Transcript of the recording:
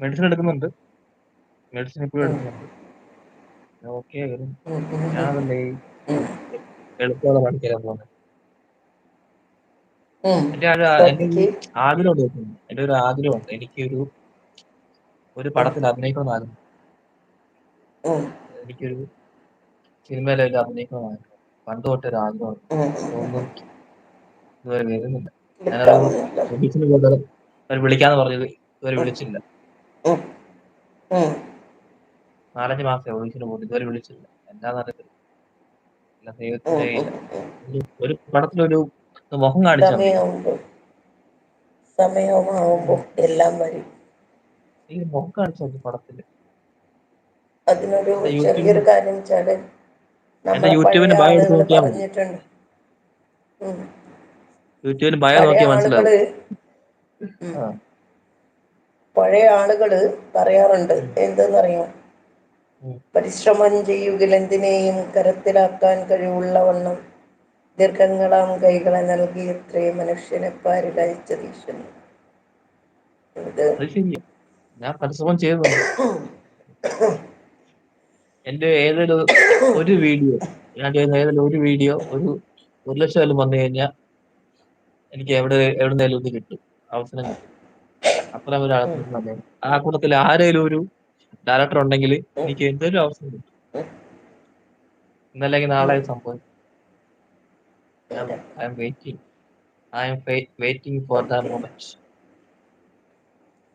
Medicine എടുക്കുന്നുണ്ട്. Medicine ഇപ്പോഴും ഉം, എടുക്കുന്നുണ്ട്. ഓക്കെ വരും. ഉം, ഉം, ഉം, ഞാനതല്ലേ ഈ ഉം, എളുപ്പമുള്ള പഠിക്കാൻ പോകുന്നത്. ഉം. എന്റെ ഒരു ശ്രദ്ധിക്ക്. ആഗ്രഹമുണ്ട് കേട്ടോ. എന്റെ ഒരു ആഗ്രഹമുണ്ട്. ഒരു ഉം, പടത്തിൽ അഭിനയിക്കണമെന്ന് ആഗ്രഹം. ഉം, എനിക്കൊരു സിനിമയിലെല്ലാം അഭിനയിക്കണമെന്ന് ആഗ്രഹം. പണ്ട് തൊട്ടൊരു ആഗ്രഹമുണ്ട്. ഉം, പക്ഷെ ഉം. ഒന്നും ഇതുവരെ വരുന്നില്ല. ഞാനൊരു എടുക്കാവുന്നില്ല. ഓഡീഷന് പോയിട്ട് അവർ വിളിക്കാന്ന് പറഞ്ഞത് ഇതുവരെ ഉം, വിളിച്ചില്ല. ഉം, ഉം. 4-5 മാസമായി ഓഡീഷന് പോയിട്ട് ഇതുവരെ വിളിച്ചില്ല. എന്താണെന്ന് അറിയത്തില്ല. എല്ലാം ഉം, ദൈവത്തിന്റെ ഉം, കയ്യിലാ. ഉം. ഒരു പടത്തിലൊരു മുഖം കാണിച്ചാൽ മതി. സമയമാകുമ്പോൾ സമയമാകുമ്പോൾ എല്ലാം വരും. ഈ മുഖം കാണിച്ചാൽ മതി പടത്തില്. അതിനൊരു എന്റെ ചെറിയൊരു യൂട്യൂബിൽ കാര്യം വെച്ചാൽ എന്റെ നമ്മളെ പഴയ യൂട്യൂബിന്റെ ബയോ എടുത്ത് ആളുകൾ നോക്കിയാൽ മതി. പറഞ്ഞിട്ടുണ്ട്. ഉം. യൂട്യൂബിൽ ബയോ പഴയ നോക്കിയാൽ ആളുകൾ മനസ്സിലാവും. ആ. പഴയ ആളുകൾ പറയാറുണ്ട് ഉം. എന്തെന്നറിയോ? ഉം. പരിശ്രമം ചെയ്യുകിലെന്തിനേയും കരത്തിലാക്കാൻ കഴിവുള്ളവണ്ണം ദീർഘങ്ങളാം കൈകളെ നൽകിയത്രേ മനുഷ്യനെ പാരിലയച്ചതീശ്വരൻ. ഇത് അത് ശരിയാ. ഞാൻ പരിശ്രമം ചെയ്യുന്നുണ്ട്. എന്റെ ഏതൊരു ഒരു വീഡിയോ ഞാൻ ചെയ്യുന്ന ഏതെങ്കിലും ഒരു വീഡിയോ 1 ലക്ഷം വന്നു കഴിഞ്ഞാൽ എനിക്ക് എവിടുന്നേലും ഇത് കിട്ടും. അവസരം കിട്ടും. അത്ര ഒരു ഉം, അവസരം തന്നെ. ആ കൂട്ടത്തിൽ ആരേലും ഒരു ഡയറക്ടർ ഉണ്ടെങ്കിൽ ഉം, എനിക്ക് എന്തൊരു അവസരം കിട്ടും. ഉം, ഇന്നല്ലെങ്കിൽ നാളെ ഉം. അത് സംഭവിക്കും. ഞാൻ അതെ. I M waiting. I M waiting for the moment.